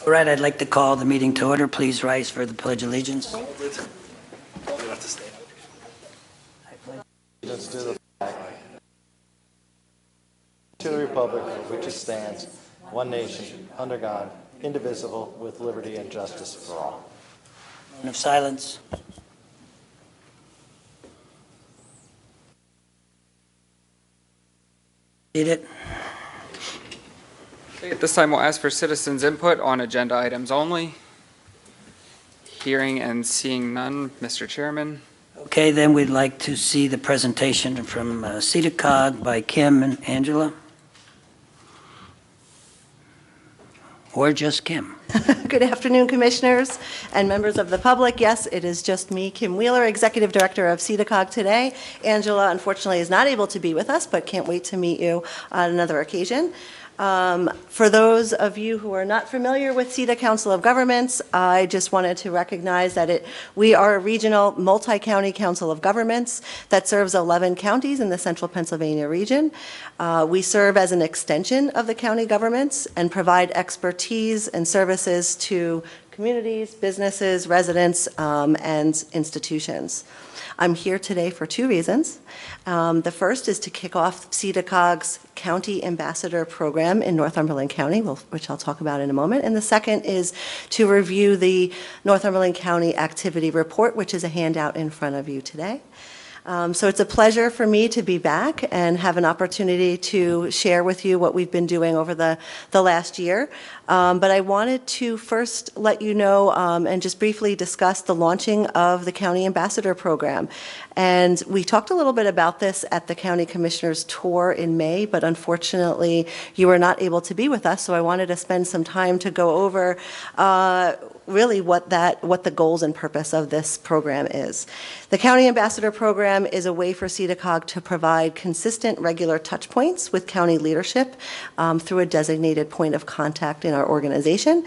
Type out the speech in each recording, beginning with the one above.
All right, I'd like to call the meeting to order. Please rise for the Pledge of Allegiance. Let's do the flag. To the republic for which it stands, one nation, under God, indivisible, with liberty and justice for all. Moment of silence. Read it. Okay, at this time, we'll ask for citizens' input on agenda items only. Hearing and seeing none, Mr. Chairman. Okay, then we'd like to see the presentation from CEDACOG by Kim and Angela. Or just Kim. Good afternoon, commissioners and members of the public. Yes, it is just me, Kim Wheeler, Executive Director of CEDACOG today. Angela, unfortunately, is not able to be with us, but can't wait to meet you on another occasion. For those of you who are not familiar with CEDA Council of Governments, I just wanted to recognize that we are a regional multi-county council of governments that serves 11 counties in the central Pennsylvania region. We serve as an extension of the county governments and provide expertise and services to communities, businesses, residents, and institutions. I'm here today for two reasons. The first is to kick off CEDACOG's County Ambassador Program in Northumberland County, which I'll talk about in a moment. And the second is to review the Northumberland County Activity Report, which is a handout in front of you today. So it's a pleasure for me to be back and have an opportunity to share with you what we've been doing over the last year. But I wanted to first let you know and just briefly discuss the launching of the County Ambassador Program. And we talked a little bit about this at the County Commissioners Tour in May, but unfortunately you were not able to be with us, so I wanted to spend some time to go over really what the goals and purpose of this program is. The County Ambassador Program is a way for CEDACOG to provide consistent, regular touch points with county leadership through a designated point of contact in our organization.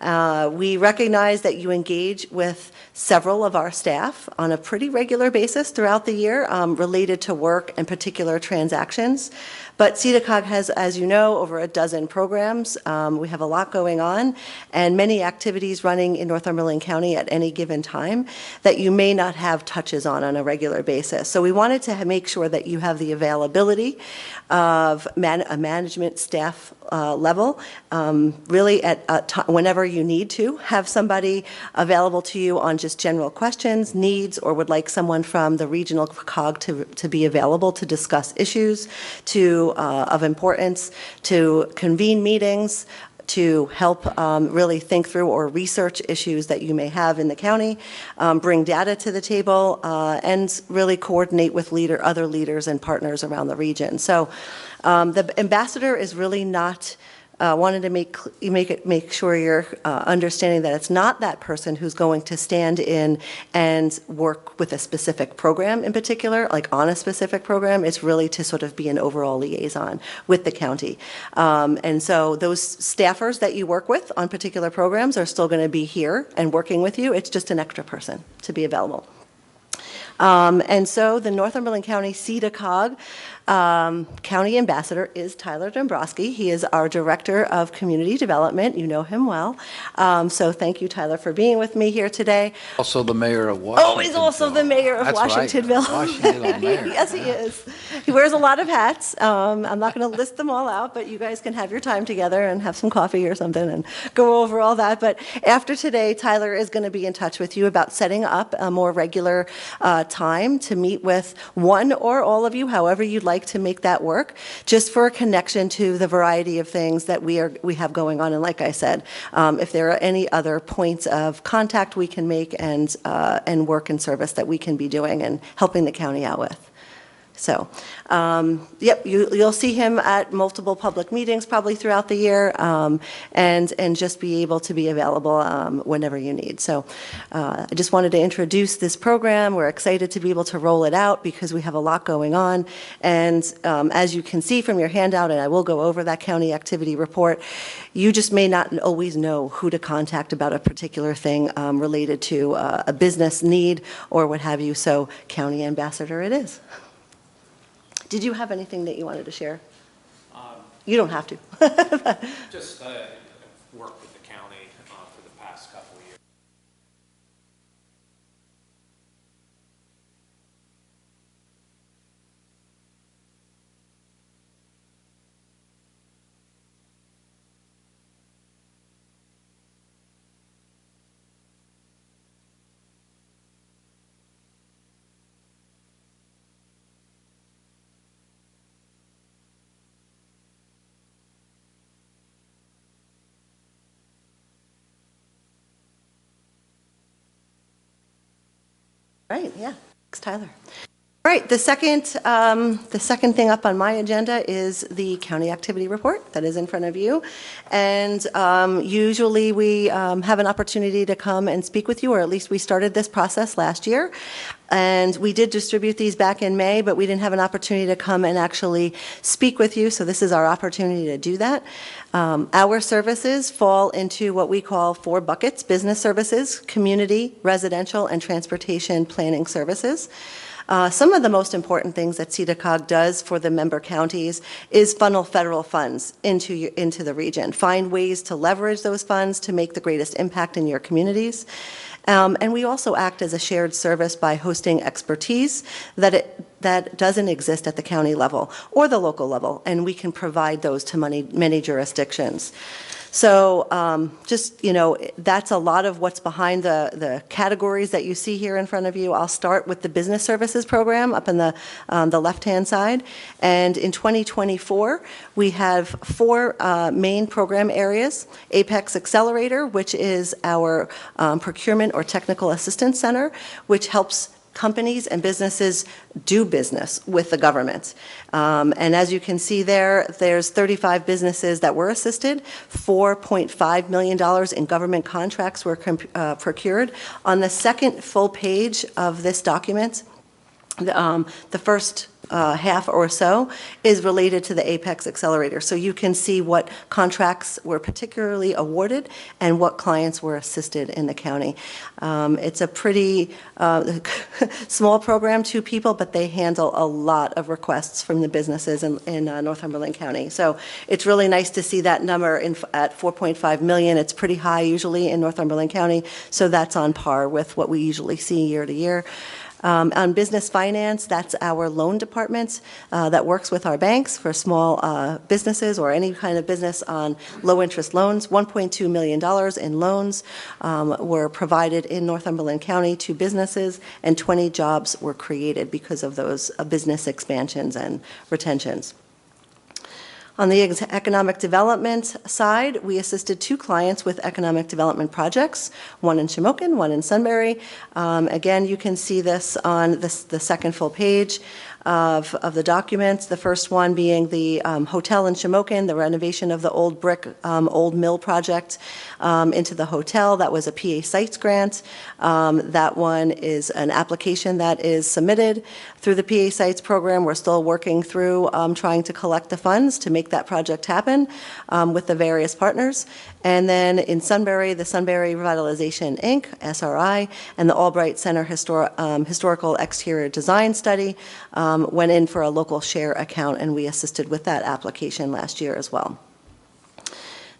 We recognize that you engage with several of our staff on a pretty regular basis throughout the year related to work and particular transactions. But CEDACOG has, as you know, over a dozen programs. We have a lot going on and many activities running in Northumberland County at any given time that you may not have touches on a regular basis. So we wanted to make sure that you have the availability of a management staff level, really whenever you need to have somebody available to you on just general questions, needs, or would like someone from the regional COG to be available to discuss issues of importance, to convene meetings, to help really think through or research issues that you may have in the county, bring data to the table, and really coordinate with other leaders and partners around the region. So the ambassador is really not wanted to make sure you're understanding that it's not that person who's going to stand in and work with a specific program in particular, like on a specific program. It's really to sort of be an overall liaison with the county. And so those staffers that you work with on particular programs are still going to be here and working with you. It's just an extra person to be available. And so the Northumberland County CEDACOG County Ambassador is Tyler Dombrowski. He is our Director of Community Development. You know him well. So thank you, Tyler, for being with me here today. Also the mayor of Washingtonville. Oh, he's also the mayor of Washingtonville. Washingtonville mayor. Yes, he is. He wears a lot of hats. I'm not going to list them all out, but you guys can have your time together and have some coffee or something and go over all that. But after today, Tyler is going to be in touch with you about setting up a more regular time to meet with one or all of you, however you'd like to make that work, just for a connection to the variety of things that we have going on. And like I said, if there are any other points of contact we can make and work and service that we can be doing and helping the county out with. So, yep, you'll see him at multiple public meetings probably throughout the year, and just be able to be available whenever you need. So I just wanted to introduce this program. We're excited to be able to roll it out because we have a lot going on. And as you can see from your handout, and I will go over that county activity report, you just may not always know who to contact about a particular thing related to a business need or what have you. So County Ambassador it is. Did you have anything that you wanted to share? You don't have to. Just work with the county county for the past couple of years. Right, yeah. Thanks, Tyler. All right, the second thing up on my agenda is the county activity report that is in front of you. And usually we have an opportunity to come and speak with you, or at least we started this process last year. And we did distribute these back in May, but we didn't have an opportunity to come and actually speak with you, so this is our opportunity to do that. Our services fall into what we call 4 buckets: business services, community, residential, and transportation planning services. Some of the most important things that CEDACOG does for the member counties is funnel federal funds into the region, find ways to leverage those funds to make the greatest impact in your communities. And we also act as a shared service by hosting expertise that doesn't exist at the county level or the local level, and we can provide those to many jurisdictions. So that's a lot of what's behind the categories that you see here in front of you. I'll start with the business services program up in the left-hand side. And in 2024, we have 4 main program areas: Apex Accelerator, which is our procurement or technical assistance center, which helps companies and businesses do business with the government. And as you can see there's 35 businesses that were assisted, $4.5 million in government contracts were procured. On the second full page of this document, the first half or so is related to the Apex Accelerator. So you can see what contracts were particularly awarded and what clients were assisted in the county. It's a pretty small program, 2 people, but they handle a lot of requests from the businesses in Northumberland County. So it's really nice to see that number at $4.5 million. It's pretty high usually in Northumberland County, so that's on par with what we usually see year to year. On business finance, that's our loan department that works with our banks for small businesses or any kind of business on low-interest loans. $1.2 million in loans were provided in Northumberland County to businesses, and 20 jobs were created because of those business expansions and retentions. On the economic development side, we assisted 2 clients with economic development projects, one in Shamokin, one in Sunbury. Again, you can see this on the second full page of the documents. The first one being the hotel in Shamokin, the renovation of the old brick old mill project into the hotel. That was a PA Sites grant. That one is an application that is submitted through the PA Sites program. We're still working through trying to collect the funds to make that project happen with the various partners. And then in Sunbury, the Sunbury Revitalization Inc., SRI, and the Albright Center Historical Exterior Design Study went in for a local share account, and we assisted with that application last year as well.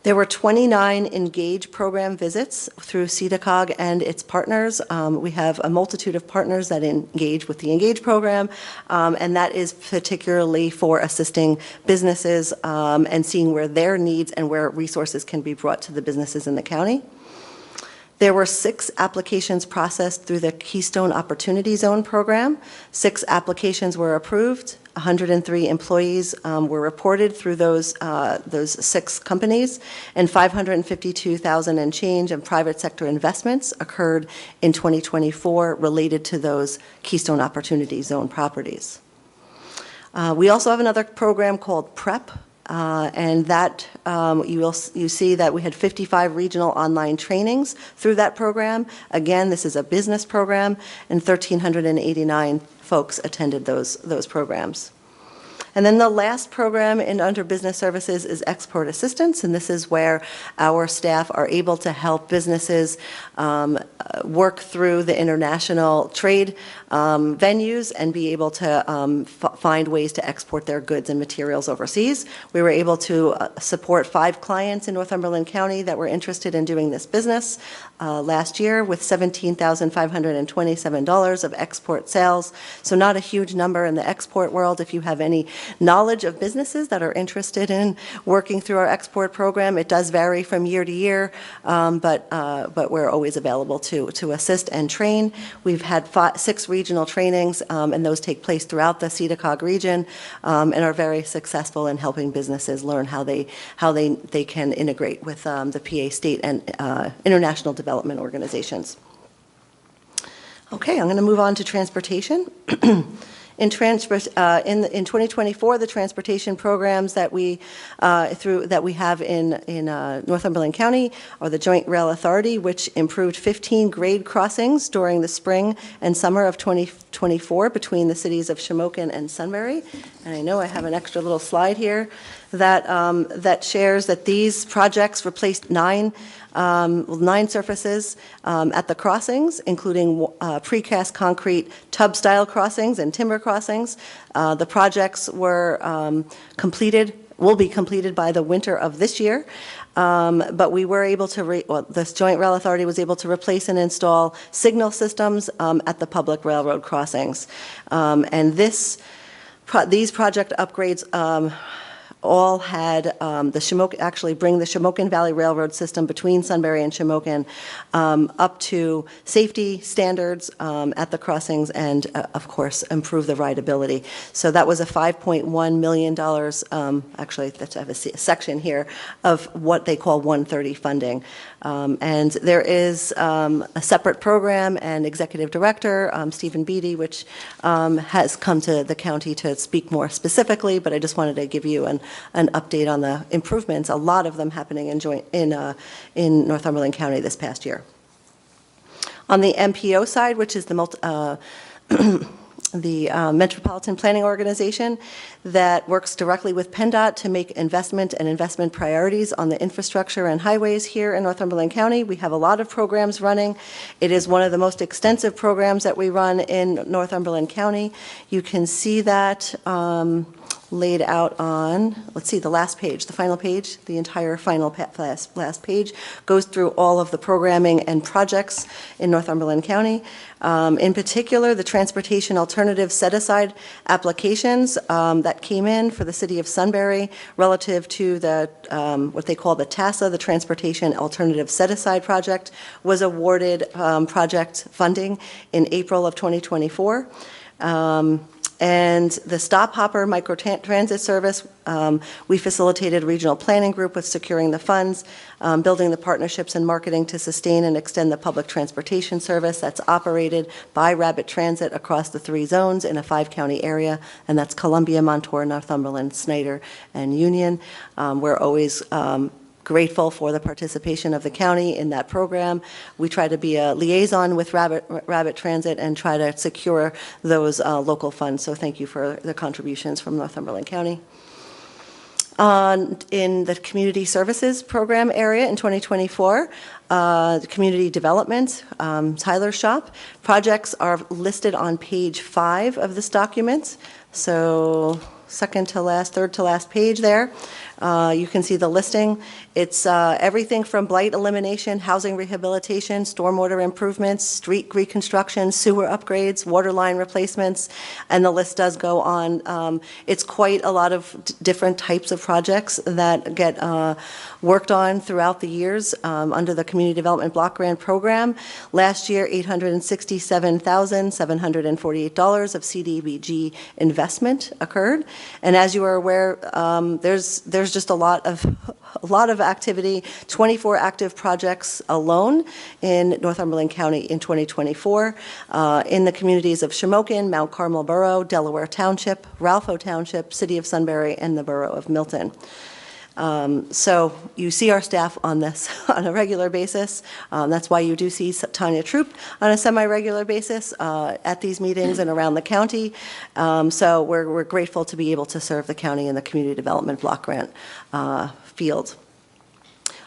There were 29 Engage program visits through CEDACOG and its partners. We have a multitude of partners that engage with the Engage program, and that is particularly for assisting businesses and seeing where their needs and where resources can be brought to the businesses in the county. There were 6 applications processed through the Keystone Opportunity Zone program. 6 applications were approved. 103 employees were reported through those 6 companies, and $552,000 and change in private sector investments occurred in 2024 related to those Keystone Opportunity Zone properties. We also have another program called PREP. And that you see that we had 55 regional online trainings through that program. Again, this is a business program, and 1,389 folks attended those programs. And then the last program under business services is export assistance, and this is where our staff are able to help businesses work through the international trade venues and be able to find ways to export their goods and materials overseas. We were able to support 5 clients in Northumberland County that were interested in doing this business last year with $17,527 of export sales. So not a huge number in the export world. If you have any knowledge of businesses that are interested in working through our export program, it does vary from year to year, but we're always available to assist and train. We've had 6 regional trainings, and those take place throughout the CEDACOG region, and are very successful in helping businesses learn how they can integrate with the PA state and international development organizations. Okay, I'm going to move on to transportation. In 2024, the transportation programs that we have in Northumberland County are the Joint Rail Authority, which improved 15 grade crossings during the spring and summer of 2024 between the cities of Shamokin and Sunbury. And I know I have an extra little slide here that shares that these projects replaced 9 surfaces at the crossings, including precast concrete tub-style crossings and timber crossings. The projects were will be completed by the winter of this year. But we were able to, this Joint Rail Authority was able to replace and install signal systems at the public railroad crossings. And these project upgrades all had bring the Shamokin Valley Railroad system between Sunbury and Shamokin up to safety standards at the crossings and, of course, improve the rideability. So that was a $5.1 million, actually, I have a section here of what they call 130 funding. And there is a separate program and executive director, Stephen Beatty, which has come to the county to speak more specifically, but I just wanted to give you an update on the improvements, a lot of them happening in Northumberland County this past year. On the MPO side, which is the Metropolitan Planning Organization that works directly with PennDOT to make investment priorities on the infrastructure and highways here in Northumberland County. We have a lot of programs running. It is one of the most extensive programs that we run in Northumberland County. You can see that laid out on, let's see, the last page, the final page, the entire last page goes through all of the programming and projects in Northumberland County. In particular, the transportation alternative set-aside applications that came in for the city of Sunbury relative to the what they call the TASA, the Transportation Alternative Set-Aside Project, was awarded project funding in April of 2024. And the Stop Hopper Microtransit Service, we facilitated a regional planning group with securing the funds, building the partnerships and marketing to sustain and extend the public transportation service that's operated by Rabbit Transit across the 3 zones in a 5-county area, and that's Columbia, Montour, Northumberland, Snyder, and Union. We're always grateful for the participation of the county in that program. We try to be a liaison with Rabbit Transit and try to secure those local funds. So thank you for the contributions from Northumberland County. In the community services program area in 2024, the community development, Tyler Shop, projects are listed on page 5 of this document. So second to last, third to last page there. You can see the listing. It's everything from blight elimination, housing rehabilitation, stormwater improvements, street reconstruction, sewer upgrades, water line replacements, and the list does go on. It's quite a lot of different types of projects that get worked on throughout the years under the Community Development Block Grant Program. Last year, $867,748 of CDBG investment occurred. And as you are aware, there's just a lot of activity, 24 active projects alone in Northumberland County in 2024, in the communities of Shamokin, Mount Carmel Borough, Delaware Township, Ralpho Township, City of Sunbury, and the Borough of Milton. So you see our staff on this on a regular basis. That's why you do see Tanya Troop on a semi-regular basis at these meetings and around the county. So we're grateful to be able to serve the county in the Community Development Block Grant field.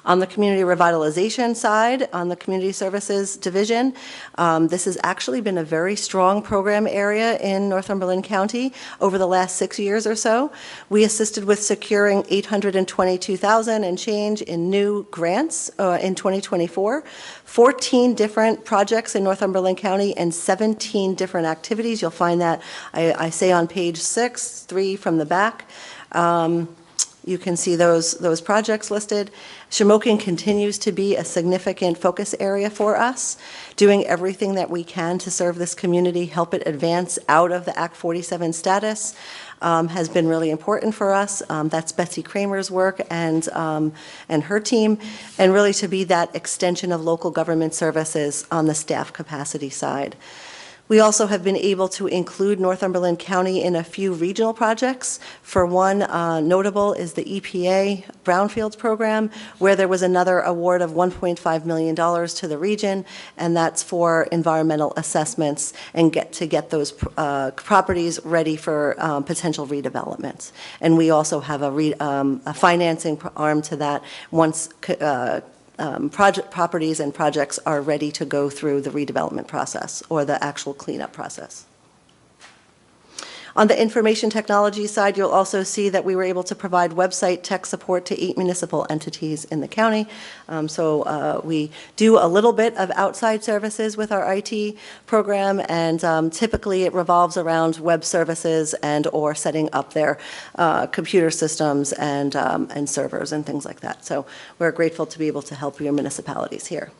On the community revitalization side, on the Community Services Division, this has actually been a very strong program area in Northumberland County over the last 6 years or so. We assisted with securing $822,000 and change in new grants in 2024, 14 different projects in Northumberland County and 17 different activities. You'll find that, I say on page 6, 3 from the back. You can see those projects listed. Shamokin continues to be a significant focus area for us, doing everything that we can to serve this community, help it advance out of the Act 47 status, has been really important for us. That's Betsy Kramer's work and her team, and really to be that extension of local government services on the staff capacity side. We also have been able to include Northumberland County in a few regional projects. For one, notable is the EPA Brownfields program, where there was another award of $1.5 million to the region, and that's for environmental assessments and get those properties ready for potential redevelopment. And we also have a financing arm to that once properties and projects are ready to go through the redevelopment process or the actual cleanup process. On the information technology side, you'll also see that we were able to provide website tech support to 8 municipal entities in the county. So we do a little bit of outside services with our IT program, and typically it revolves around web services and or setting up their computer systems and servers and things like that. So we're grateful to be able to help your municipalities here.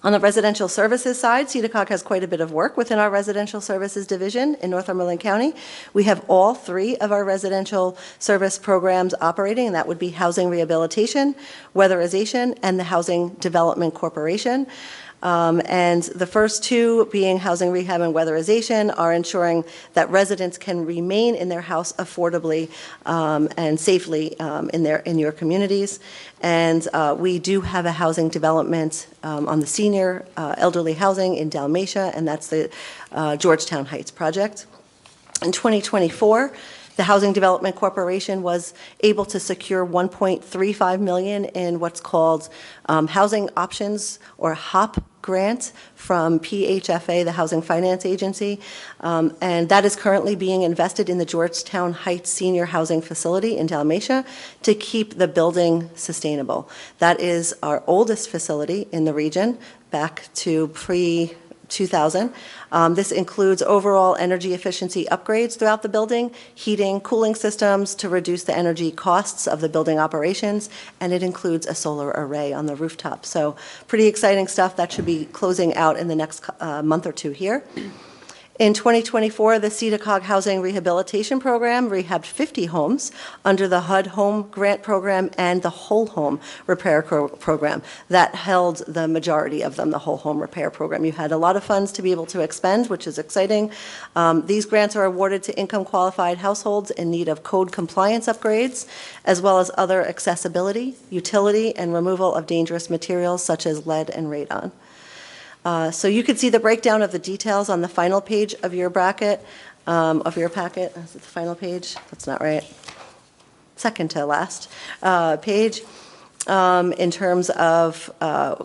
On the residential services side, CEDACOG has quite a bit of work within our residential services division in Northumberland County. We have all 3 of our residential service programs operating, and that would be housing rehabilitation, weatherization, and the Housing Development Corporation. And the first 2, being housing rehab and weatherization, are ensuring that residents can remain in their house affordably and safely in your communities. And we do have a housing development on the senior elderly housing in Dalmatia, and that's the Georgetown Heights project. In 2024, the Housing Development Corporation was able to secure $1.35 million in what's called Housing Options or HOP grant from PHFA, the Housing Finance Agency, and that is currently being invested in the Georgetown Heights Senior Housing Facility in Dalmatia to keep the building sustainable. That is our oldest facility in the region, back to pre-2000. This includes overall energy efficiency upgrades throughout the building, heating, cooling systems to reduce the energy costs of the building operations, and it includes a solar array on the rooftop. So pretty exciting stuff that should be closing out in the next month or 2 here. In 2024, the CEDACOG Housing Rehabilitation Program rehabbed 50 homes under the HUD Home Grant Program and the Whole Home Repair Program. That held the majority of them, the Whole Home Repair Program. You had a lot of funds to be able to expend, which is exciting. These grants are awarded to income-qualified households in need of code compliance upgrades, as well as other accessibility, utility, and removal of dangerous materials such as lead and radon. So you can see the breakdown of the details on the final page of your bracket, of your packet. Is it the final page? That's not right. Second to last page. In terms of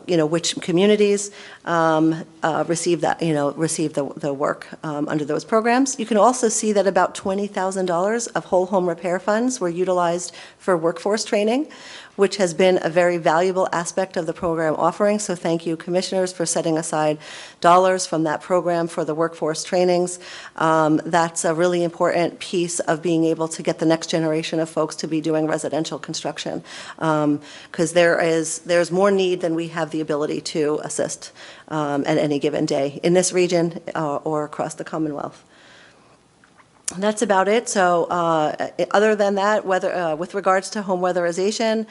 which communities receive the work under those programs. You can also see that about $20,000 of whole home repair funds were utilized for workforce training, which has been a very valuable aspect of the program offering. So thank you, commissioners, for setting aside dollars from that program for the workforce trainings. That's a really important piece of being able to get the next generation of folks to be doing residential construction, because there's more need than we have the ability to assist at any given day in this region or across the Commonwealth. That's about it. So other than that, with regards to home weatherization,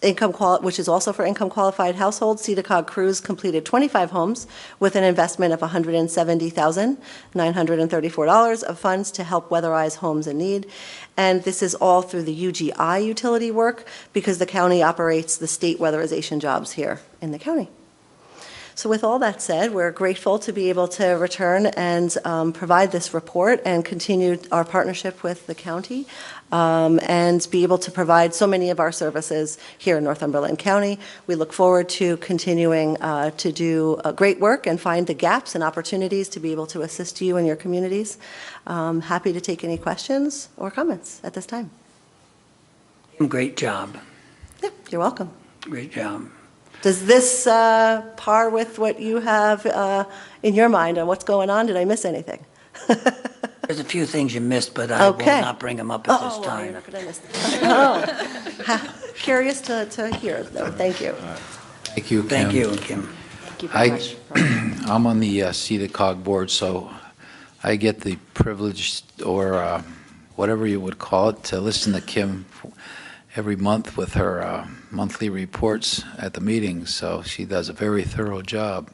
which is also for income qualified households. CEDACOG Cruise completed 25 homes with an investment of $170,934 of funds to help weatherize homes in need. And this is all through the UGI utility work because the county operates the state weatherization jobs here in the county. So with all that said, we're grateful to be able to return and provide this report and continue our partnership with the county and be able to provide so many of our services here in Northumberland County. We look forward to continuing to do great work and find the gaps and opportunities to be able to assist you and your communities. Happy to take any questions or comments at this time. Great job. Yeah, you're welcome. Great job. Does this par with what you have in your mind on what's going on? Did I miss anything? There's a few things you missed, but I will Okay. not bring them up at this You're time. not going to miss them. Curious to hear, though. Thank you. Thank you, Kim. Thank you, Kim. Thank you very much. I'm on the CEDACOG board, so I get the privilege, or whatever you would call it, to listen to Kim every month with her monthly reports at the meetings, so she does a very thorough job.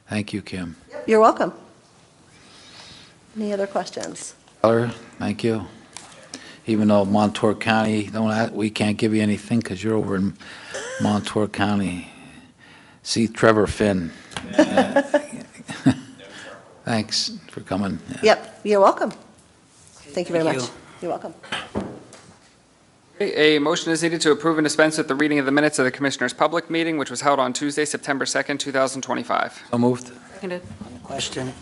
Thank you, Kim. You're welcome. Any other questions? Keller, thank you. Even though Montour County, we can't give you anything because you're over in Montour County. See Trevor Finn. Thanks for coming. Yep, you're welcome. Thank you very Thank much. you. You're welcome. A motion is needed to approve and dispense with the reading of the minutes of the Commissioners' public meeting, which was held on Tuesday, September 2nd, 2025. So moved. On the question,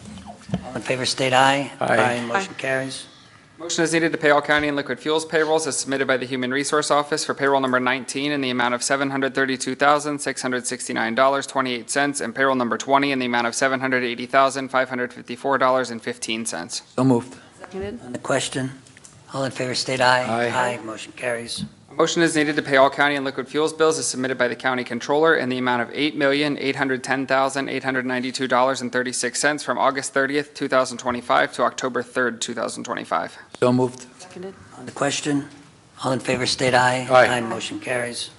all in favor state aye. Aye. Motion carries. Motion is needed to pay all county and liquid fuels payrolls as submitted by the Human Resource Office for payroll number 19 in the amount of $732,669.28 and payroll number 20 in the amount of $780,554.15. So moved. On the question, all in favor state aye. Aye. Motion carries. A motion is needed to pay all county and liquid fuels bills as submitted by the county controller in the amount of $8,810,892.36 from August 30th, 2025 to October 3rd, 2025. So moved. On the question, all in favor state aye. Aye. Motion carries.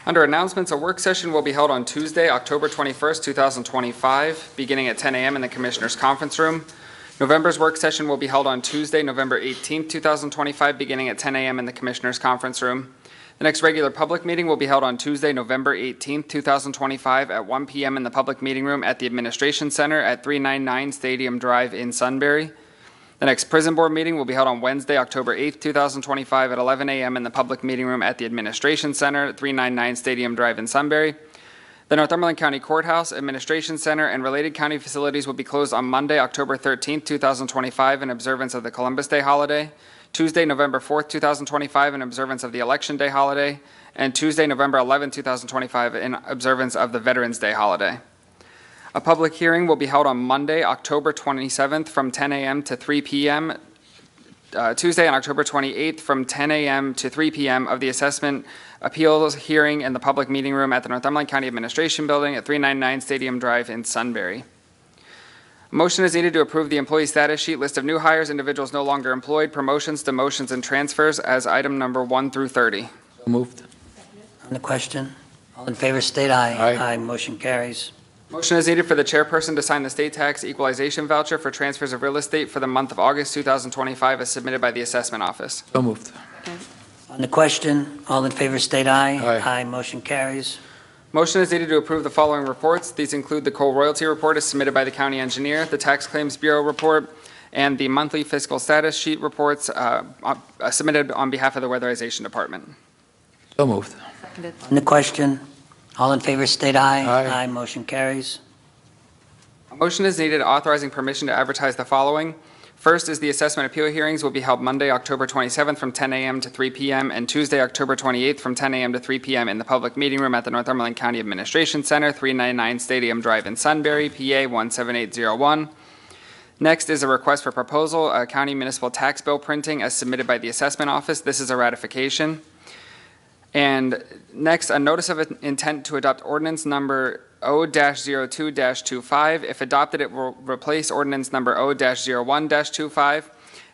Under announcements, a work session will be held on Tuesday, October 21st, 2025, beginning at 10 a.m. in the Commissioners' Conference Room. November's work session will be held on Tuesday, November 18th, 2025, beginning at 10 a.m. in the Commissioners' Conference Room. The next regular public meeting will be held on Tuesday, November 18th, 2025, at 1 p.m. in the Public Meeting Room at the Administration Center at 399 Stadium Drive in Sunbury. The next Prison Board meeting will be held on Wednesday, October 8th, 2025, at 11 a.m. in the Public Meeting Room at the Administration Center at 399 Stadium Drive in Sunbury. The Northumberland County Courthouse, Administration Center, and related county facilities will be closed on Monday, October 13th, 2025, in observance of the Columbus Day holiday, Tuesday, November 4th, 2025, in observance of the Election Day holiday, and Tuesday, November 11th, 2025, in observance of the Veterans Day holiday. A public hearing will be held on Monday, October 27th, from 10 a.m. to 3 p.m., Tuesday on October 28th from 10 a.m. to 3 p.m. of the assessment appeals hearing in the public meeting room at the Northumberland County Administration Building at 399 Stadium Drive in Sunbury. A motion is needed to approve the employee status sheet, list of new hires, individuals no longer employed, promotions, demotions, and transfers as item number 1 through 30. So moved. On the question, all in favor state aye. Aye. Motion carries. Motion is needed for the chairperson to sign the state tax equalization voucher for transfers of real estate for the month of August 2025 as submitted by the assessment office. So moved. On the question, all in favor state aye. Aye. Motion carries. Motion is needed to approve the following reports. These include the coal royalty report as submitted by the county engineer, the tax claims bureau report, and the monthly fiscal status sheet reports submitted on behalf of the weatherization department. So moved. On the question, all in favor state aye. Aye. Motion carries. A motion is needed authorizing permission to advertise the following. First is the assessment appeal hearings will be held Monday, October 27th from 10 a.m. to 3 p.m. and Tuesday, October 28th from 10 a.m. to 3 p.m. in the public meeting room at the Northumberland County Administration Center, 399 Stadium Drive in Sunbury, PA 17801. Next is a request for proposal, a county municipal tax bill printing as submitted by the assessment office. This is a ratification. And next, a notice of intent to adopt ordinance number O-02-25. If adopted, it will replace ordinance number O-01-25.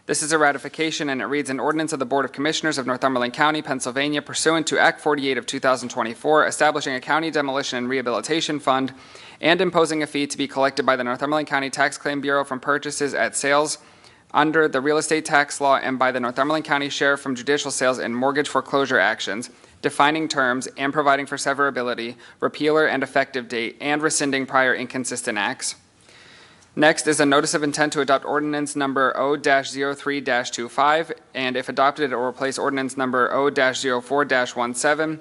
This is a ratification, and it reads, an ordinance of the Board of Commissioners of Northumberland County, Pennsylvania, pursuant to Act 48 of 2024, establishing a county demolition and rehabilitation fund and imposing a fee to be collected by the Northumberland County Tax Claim Bureau from purchases at sales under the real estate tax law and by the Northumberland County Sheriff from judicial sales and mortgage foreclosure actions, defining terms and providing for severability, repealer and effective date, and rescinding prior inconsistent acts. Next is a notice of intent to adopt ordinance number O-03-25, and if adopted, it will replace ordinance number O-04-17.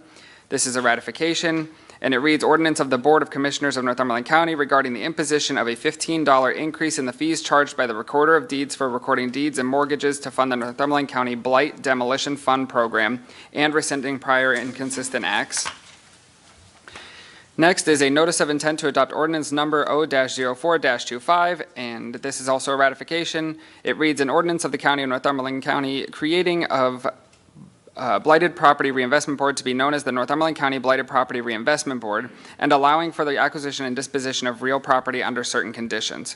This is a ratification, and it reads, ordinance of the Board of Commissioners of Northumberland County regarding the imposition of a $15 increase in the fees charged by the Recorder of Deeds for recording deeds and mortgages to fund the Northumberland County Blight Demolition Fund Program and rescinding prior inconsistent acts. Next is a notice of intent to adopt ordinance number O-04-25, and this is also a ratification. It reads, an ordinance of the County of Northumberland County creating of Blighted Property Reinvestment Board to be known as the Northumberland County Blighted Property Reinvestment Board, and allowing for the acquisition and disposition of real property under certain conditions.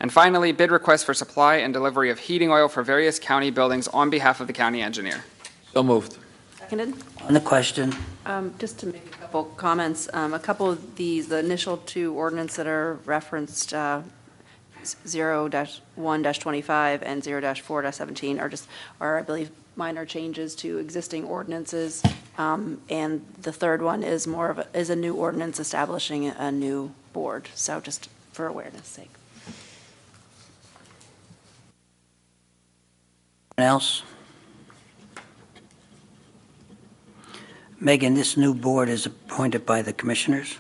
And finally, bid request for supply and delivery of heating oil for various county buildings on behalf of the county engineer. So moved. Seconded. On the question, Just to make a couple comments, a couple of these, the initial two ordinance that are referenced, 0-1-25 and 0-4-17 are, I believe, minor changes to existing ordinances. And the third one is is a new ordinance establishing a new board. So just for awareness sake. anyone else? Megan, this new board is appointed by the commissioners?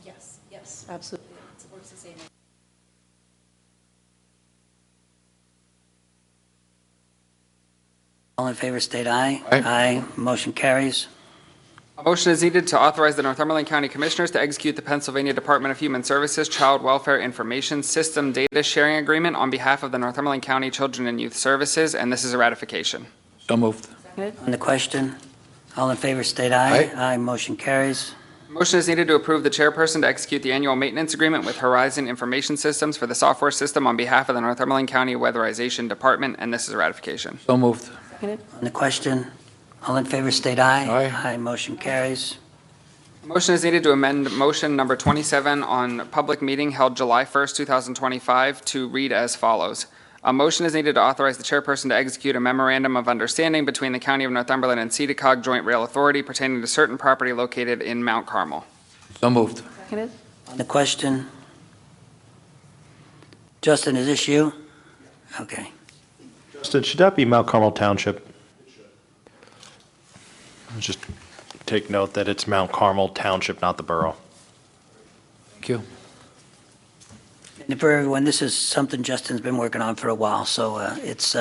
Yes, absolutely. It works the same. All in favor, state aye. Aye. Aye, motion carries. A motion is needed to authorize the Northumberland County Commissioners to execute the Pennsylvania Department of Human Services Child Welfare Information System Data Sharing Agreement on behalf of the Northumberland County Children and Youth Services, and this is a ratification. So moved. Seconded. On the question, all in favor, state aye. Aye. Aye, motion carries. Motion is needed to approve the chairperson to execute the annual maintenance agreement with Horizon Information Systems for the software system on behalf of the Northumberland County Weatherization Department, and this is a ratification. So moved. Seconded. On the question, all in favor, state aye. Aye. Aye, motion carries. Motion is needed to amend motion number 27 on public meeting held July 1st, 2025 to read as follows. A motion is needed to authorize the chairperson to execute a memorandum of understanding between the County of Northumberland and CEDACOG Joint Rail Authority pertaining to certain property located in Mount Carmel. So moved. Seconded. On the question, Justin, is this you? Okay. Justin, should that be Mount Carmel Township? Just take note that it's Mount Carmel Township, not the borough. Thank you. And for everyone, this is something Justin's been working on for a while, so it's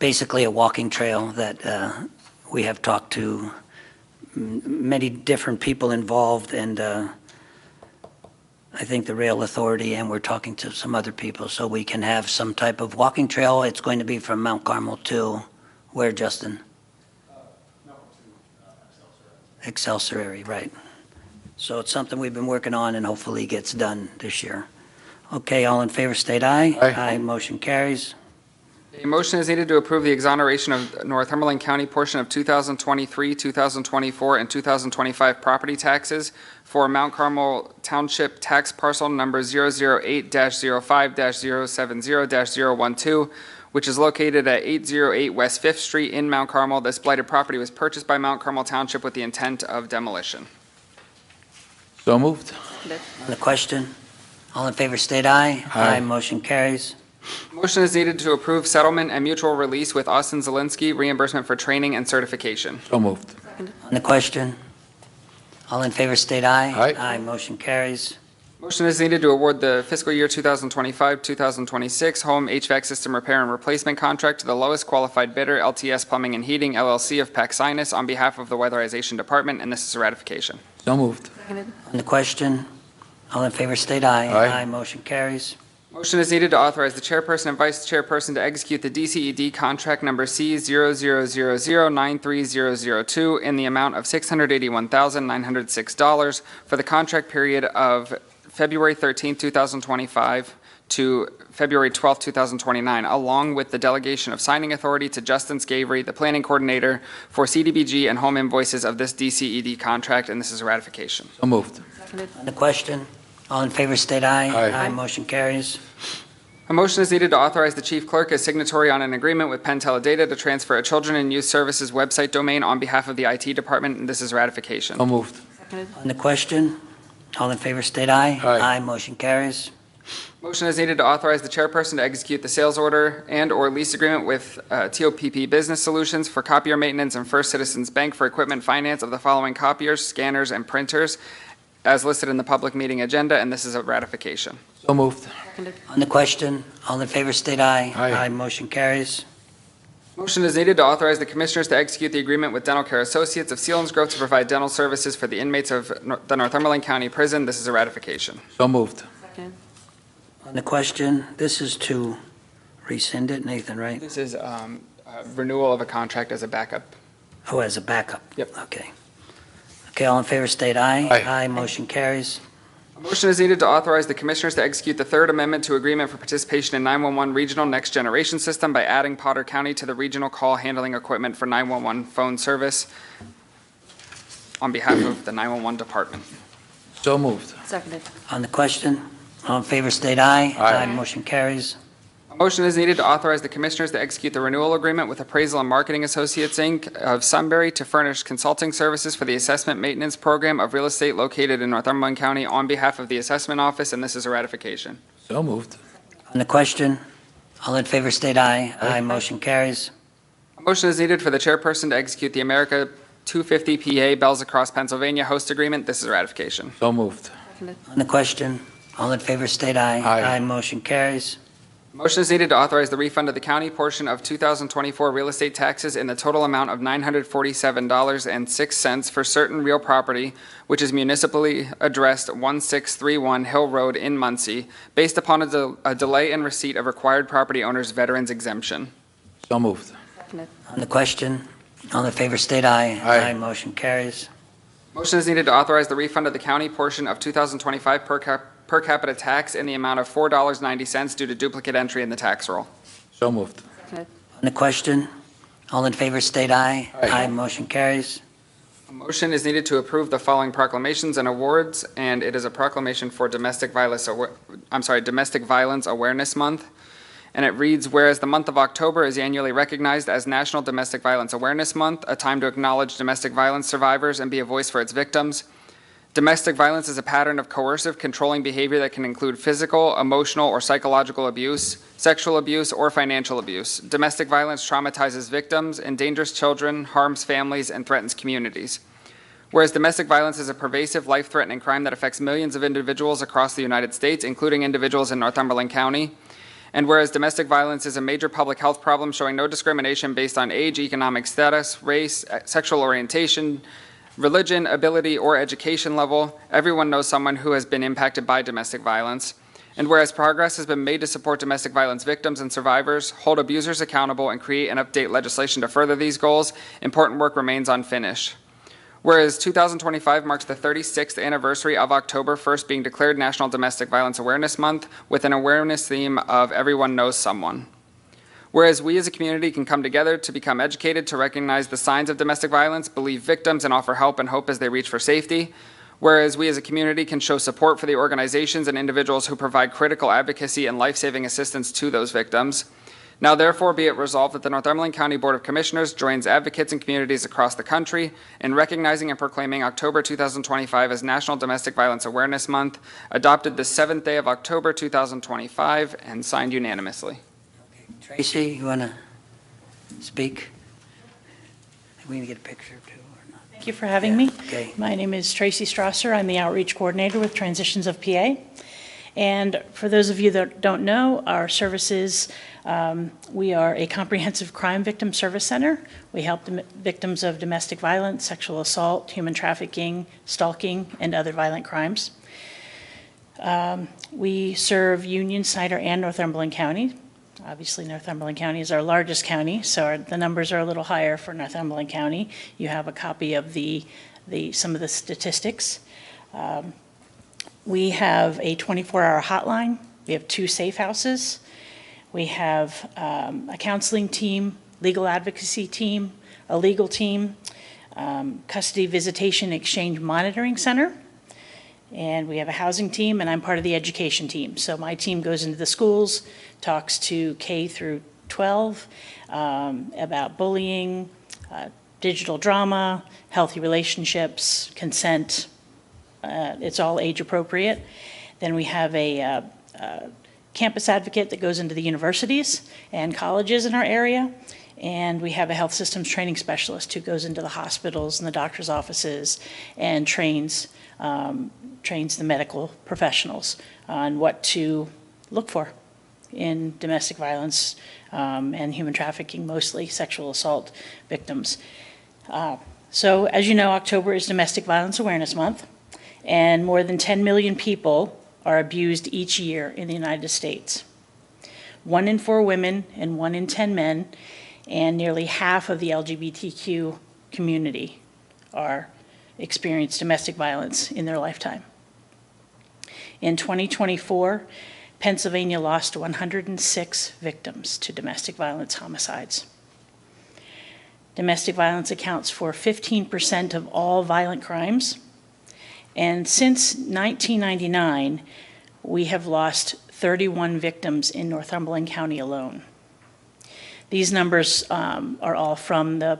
basically a walking trail that we have talked to many different people involved, and I think the Rail Authority, and we're talking to some other people, so we can have some type of walking trail. It's going to be from Mount Carmel to where, Justin? Excelsior area, right. So it's something we've been working on and hopefully gets done this year. Okay, all in favor, state aye. Aye. Aye, motion carries. A motion is needed to approve the exoneration of Northumberland County portion of 2023, 2024, and 2025 property taxes for Mount Carmel Township tax parcel number 008-05-070-012, which is located at 808 West 5th Street in Mount Carmel. This blighted property was purchased by Mount Carmel Township with the intent of demolition. So moved. On the question, all in favor, state aye. Aye. Motion carries. Motion is needed to approve settlement and mutual release with Austin Zielinski, reimbursement for training and certification. So moved. On the question, all in favor, state aye. Aye. Aye, motion carries. Motion is needed to award the fiscal year 2025-2026 home HVAC system repair and replacement contract to the lowest qualified bidder, LTS Plumbing and Heating LLC of Paxinas, on behalf of the Weatherization Department, and this is a ratification. So moved. Seconded. On the question, all in favor, state aye. Aye. Motion carries. Motion is needed to authorize the chairperson and vice chairperson to execute the DCED contract number C0000930002 in the amount of $681,906 for the contract period of February 13, 2025 to February 12, 2029, along with the delegation of signing authority to Justin Scavery, the planning coordinator for CDBG and home invoices of this DCED contract, and this is a ratification. So moved. Seconded. On the question, all in favor state aye. Aye. Motion carries. A motion is needed to authorize the chief clerk as signatory on an agreement with Penn Teledata to transfer a Children and Youth Services website domain on behalf of the IT department, and this is ratification. So moved. Seconded. On the question, all in favor state aye. Aye. Motion carries. Motion is needed to authorize the chairperson to execute the sales order and/or lease agreement with TOPP Business Solutions for copier maintenance and First Citizens Bank for equipment finance of the following copiers, scanners, and printers as listed in the public meeting agenda, and this is a ratification. So moved. Seconded. On the question, all in favor state aye. Aye. Motion carries. Motion is needed to authorize the commissioners to execute the agreement with Dental Care Associates of Selinsgrove to provide dental services for the inmates of the Northumberland County Prison. This is a ratification. So moved. Seconded. On the question, this is to rescind it, Nathan, right? This is renewal of a contract as a backup. Oh, as a backup? Yep. Okay. Okay, all in favor state aye. Aye. Motion carries. A motion is needed to authorize the commissioners to execute the third amendment to agreement for participation in 911 Regional Next Generation System by adding Potter County to the regional call handling equipment for 911 phone service on behalf of the 911 department. So moved. Seconded. On the question, all in favor state aye. Aye. Motion carries. A motion is needed to authorize the commissioners to execute the renewal agreement with Appraisal and Marketing Associates, Inc. of Sunbury to furnish consulting services for the assessment maintenance program of real estate located in Northumberland County on behalf of the assessment office, and this is a ratification. So moved. On the question, all in favor state aye. Aye. Motion carries. A motion is needed for the chairperson to execute the America 250 PA Bells Across Pennsylvania host agreement. This is a ratification. So moved. Seconded. On the question, all in favor state aye. Aye. Motion carries. Motion is needed to authorize the refund of the county portion of 2024 real estate taxes in the total amount of $947.06 for certain real property, which is municipally addressed 1631 Hill Road in Muncie, based upon a delay in receipt of required property owner's veterans exemption. So moved. Seconded. On the question, all in favor state aye. Aye. Motion carries. Motion is needed to authorize the refund of the county portion of 2025 per capita tax in the amount of $4.90 due to duplicate entry in the tax roll. So moved. Seconded. On the question, all in favor state aye. Aye. Motion carries. A motion is needed to approve the following proclamations and awards, and it is a proclamation for Domestic Violence Awareness Month. And it reads, whereas the month of October is annually recognized as National Domestic Violence Awareness Month, a time to acknowledge domestic violence survivors and be a voice for its victims. Domestic violence is a pattern of coercive, controlling behavior that can include physical, emotional, or psychological abuse, sexual abuse, or financial abuse. Domestic violence traumatizes victims, endangers children, harms families, and threatens communities. Whereas domestic violence is a pervasive, life-threatening crime that affects millions of individuals across the United States, including individuals in Northumberland County. And whereas domestic violence is a major public health problem showing no discrimination based on age, economic status, race, sexual orientation, religion, ability, or education level, everyone knows someone who has been impacted by domestic violence. And whereas progress has been made to support domestic violence victims and survivors, hold abusers accountable, and create and update legislation to further these goals, important work remains unfinished. Whereas 2025 marks the 36th anniversary of October 1st being declared National Domestic Violence Awareness Month with an awareness theme of Everyone Knows Someone. Whereas we as a community can come together to become educated to recognize the signs of domestic violence, believe victims, and offer help and hope as they reach for safety. Whereas we as a community can show support for the organizations and individuals who provide critical advocacy and life-saving assistance to those victims. Now therefore be it resolved that the Northumberland County Board of Commissioners joins advocates and communities across the country in recognizing and proclaiming October 2025 as National Domestic Violence Awareness Month, adopted the 7th day of October 2025, and signed unanimously. Tracy, you want to speak? Are we going to get a picture too or not? Thank you for having me. Okay. My name is Tracy Strasser. I'm the Outreach Coordinator with Transitions of PA. And for those of you that don't know, our services, we are a comprehensive crime victim service center. We help victims of domestic violence, sexual assault, human trafficking, stalking, and other violent crimes. We serve Union, Snyder, and Northumberland County. Obviously, Northumberland County is our largest county, so the numbers are a little higher for Northumberland County. You have a copy of some of the statistics. We have a 24-hour hotline We have 2 safe houses. We have a counseling team, legal advocacy team, a legal team, custody visitation exchange monitoring center, and we have a housing team, and I'm part of the education team. So my team goes into the schools, talks to K through 12 about bullying, digital drama, healthy relationships, consent. It's all age appropriate. Then we have a campus advocate that goes into the universities and colleges in our area. And we have a health systems training specialist who goes into the hospitals and the doctor's offices and trains the medical professionals on what to look for in domestic violence and human trafficking, mostly sexual assault victims. So as you know, October is Domestic Violence Awareness Month, and more than 10 million people are abused each year in the United States. 1 in 4 women and 1 in 10 men, and nearly half of the LGBTQ community experience domestic violence in their lifetime. In 2024, Pennsylvania lost 106 victims to domestic violence homicides. Domestic violence accounts for 15% of all violent crimes, and since 1999, we have lost 31 victims in Northumberland County alone. These numbers are all from the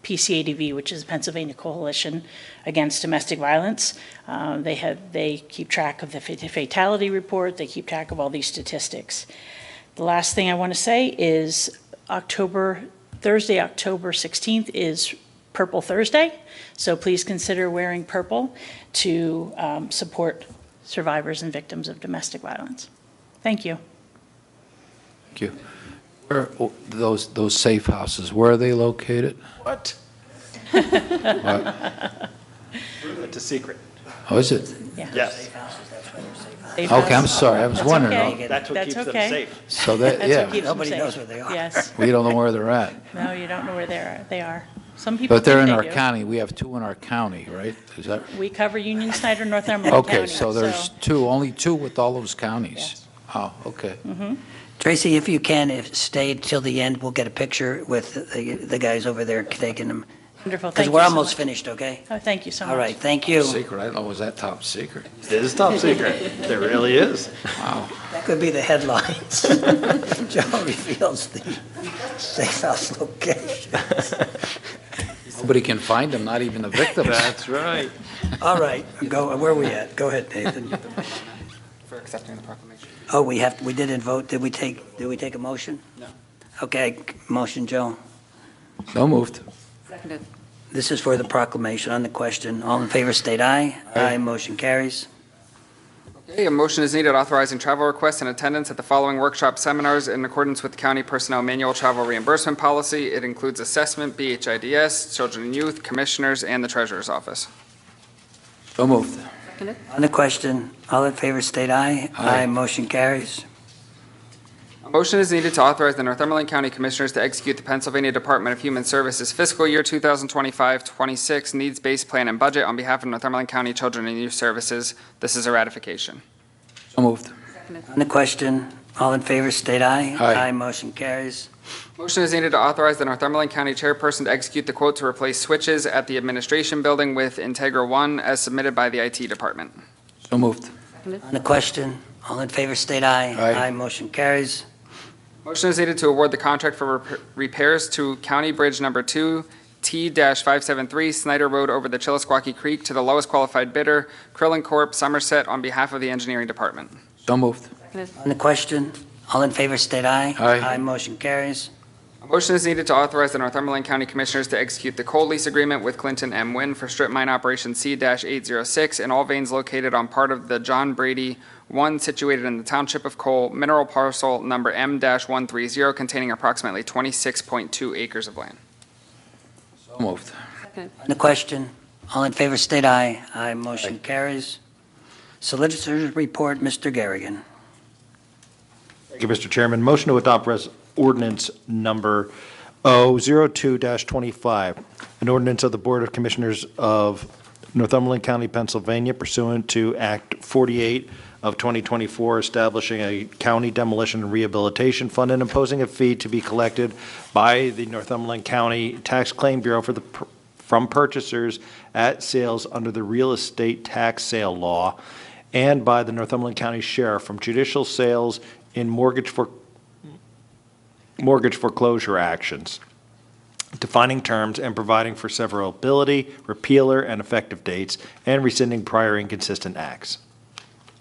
PCADV, which is the Pennsylvania Coalition Against Domestic Violence. They keep track of the fatality report. They keep track of all these statistics. The last thing I want to say is Thursday, October 16th is Purple Thursday, so please consider wearing purple to support survivors and victims of domestic violence. Thank you. Thank you. Where, those safe houses, where are they located? What? What? It's a secret. Oh, is it? Yes. Safe Okay, I'm house. sorry, I was That's wondering. okay. That's what keeps them okay. safe. So that, That's what yeah, keeps them Nobody safe. knows where they are. Yes. we don't know where they're at. No, you don't know where they are. Some people But they're think in they our do. county, we have 2 in our county, right? Is that, We cover Union, Snyder, Northumberland County. okay, so there's 2, only 2 with all those counties? Yes. Oh, okay. Tracy, if you can, stay till the end, we'll get a picture with the guys over there taking them. Wonderful, Because thank we're you so almost much. finished, okay? Oh, thank you so much. All right, thank you. Secret, I didn't know it was that top secret. It is top secret. There really is. Wow. That could be the headlines. Joe reveals the safe house location. Nobody can find them, not even the victims. That's right. All right, where are we at? Go ahead, Nathan. For accepting the proclamation. Oh, we didn't vote. Did we take a motion? No. Okay, motion, Joe. So moved. Seconded. This is for the proclamation. On the question, all in favor state aye. Aye. Motion carries. Okay, a motion is needed authorizing travel requests and attendance at the following workshop seminars in accordance with County Personnel Manual Travel Reimbursement Policy. It includes assessment, BHIDS, children and youth, commissioners, and the treasurer's office. So moved. Seconded. On the question, all in favor state aye. Aye. Motion carries. A motion is needed to authorize the Northumberland County Commissioners to execute the Pennsylvania Department of Human Services fiscal year 2025-26 needs-based plan and budget on behalf of Northumberland County Children and Youth Services. This is a ratification. So moved. Seconded. On the question, all in favor state aye. Aye. Motion carries. Motion is needed to authorize the Northumberland County Chairperson to execute the quote to replace switches at the Administration Building with Integra One as submitted by the IT Department. So moved. Seconded. On the question, all in favor state aye. Aye. Motion carries. Motion is needed to award the contract for repairs to County Bridge Number 2, T-573 Snyder Road over the Chillisquaque Creek to the lowest qualified bidder, Krillin Corp., Somerset, on behalf of the Engineering Department. So moved. Seconded. On the question, all in favor state aye. Aye. Motion carries. A motion is needed to authorize the Northumberland County Commissioners to execute the coal lease agreement with Clinton M. Wynn for strip mine operation C-806 in all veins located on part of the John Brady 1 situated in the Township of Cole, mineral parcel number M-130 containing approximately 26.2 acres of land. So moved. Seconded. On the question, all in favor state aye. Motion carries. Solicitor's report, Mr. Garrigan. Thank you, Mr. Chairman. Motion to adopt ordinance number 002-25, an ordinance of the Board of Commissioners of Northumberland County, Pennsylvania pursuant to Act 48 of 2024, establishing a county demolition and rehabilitation fund and imposing a fee to be collected by the Northumberland County Tax Claim Bureau from purchasers at sales under the real estate tax sale law and by the Northumberland County Sheriff from judicial sales in mortgage foreclosure actions, defining terms and providing for severability, repealer, and effective dates, and rescinding prior inconsistent acts.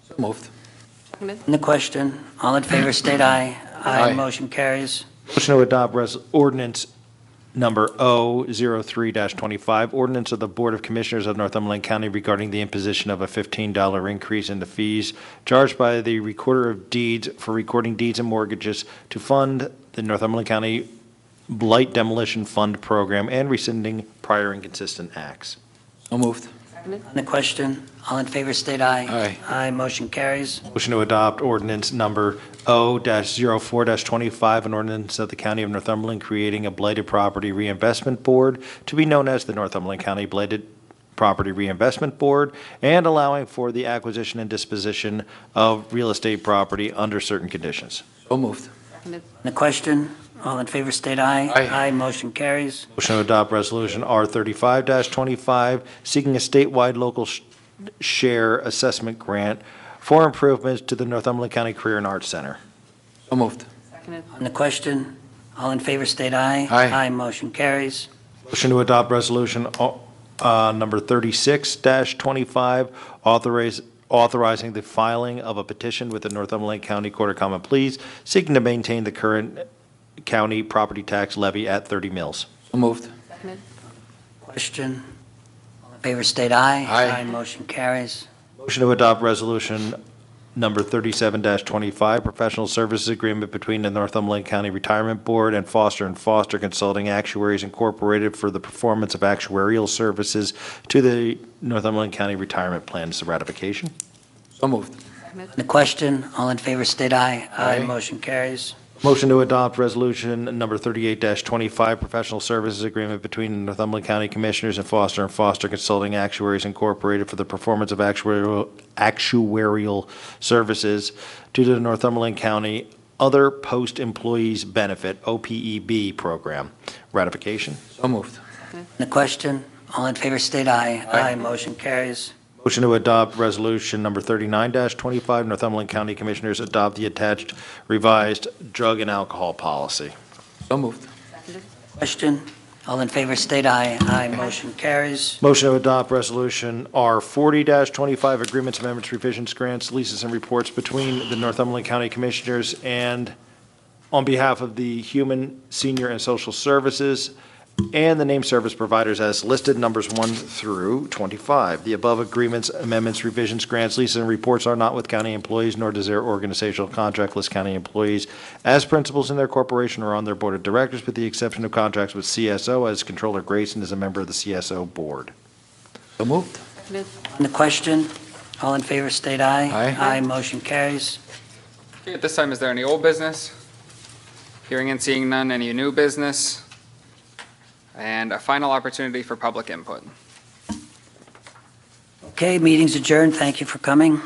So moved. Seconded. On the question, all in favor state aye. Aye. Motion carries. Motion to adopt ordinance number O03-25, ordinance of the Board of Commissioners of Northumberland County regarding the imposition of a $15 increase in the fees charged by the Recorder of Deeds for recording deeds and mortgages to fund the Northumberland County Blight Demolition Fund Program and rescinding prior inconsistent acts. So moved. On the question, all in favor state aye. Aye. Aye, motion carries. Motion to adopt ordinance number O-04-25, an ordinance of the County of Northumberland creating a blighted property reinvestment board to be known as the Northumberland County Blighted Property Reinvestment Board, and allowing for the acquisition and disposition of real estate property under certain conditions. So moved. Seconded. On the question, all in favor state aye. Aye. Aye, motion carries. Motion to adopt resolution R35-25, seeking a statewide local share assessment grant for improvements to the Northumberland County Career and Arts Center. So moved. Seconded. On the question, all in favor state aye. Aye. Aye, motion carries. Motion to adopt resolution number 36-25, authorizing the filing of a petition with the Northumberland County Court of Common Pleas, seeking to maintain the current county property tax levy at 30 mills. So moved. Seconded. Question, all in favor state aye. Aye. Motion carries. Motion to adopt resolution number 37-25, professional services agreement between the Northumberland County Retirement Board and Foster & Foster Consulting Actuaries Incorporated for the performance of actuarial services to the Northumberland County Retirement Plan. Is the ratification? So moved. Seconded. On the question, all in favor state aye. Aye. Motion carries. Motion to adopt resolution number 38-25, professional services agreement between the Northumberland County Commissioners and Foster & Foster Consulting Actuaries Incorporated for the performance of actuarial services to the Northumberland County Other Post-Employees Benefit, OPEB program. Ratification? So moved. On the question, all in favor state aye. Aye. Motion carries. Motion to adopt resolution number 39-25, Northumberland County Commissioners adopt the attached revised drug and alcohol policy. So moved. Seconded. Question, all in favor state aye. Motion carries. Motion to adopt resolution R40-25, agreements, amendments, revisions, grants, leases, and reports between the Northumberland County Commissioners and on behalf of the Human, Senior, and Social Services and the named service providers as listed, numbers 1 through 25. The above agreements, amendments, revisions, grants, leases, and reports are not with county employees, nor does their organizational contract list county employees as principals in their corporation or on their board of directors, with the exception of contracts with CSO, as Controller Grayson is a member of the CSO board. So moved. Seconded. On the question, all in favor state aye. Aye. Motion carries. Okay, at this time, is there any old business? Hearing and seeing none, any new business? And a final opportunity for public input. Okay, meeting's adjourned. Thank you for coming.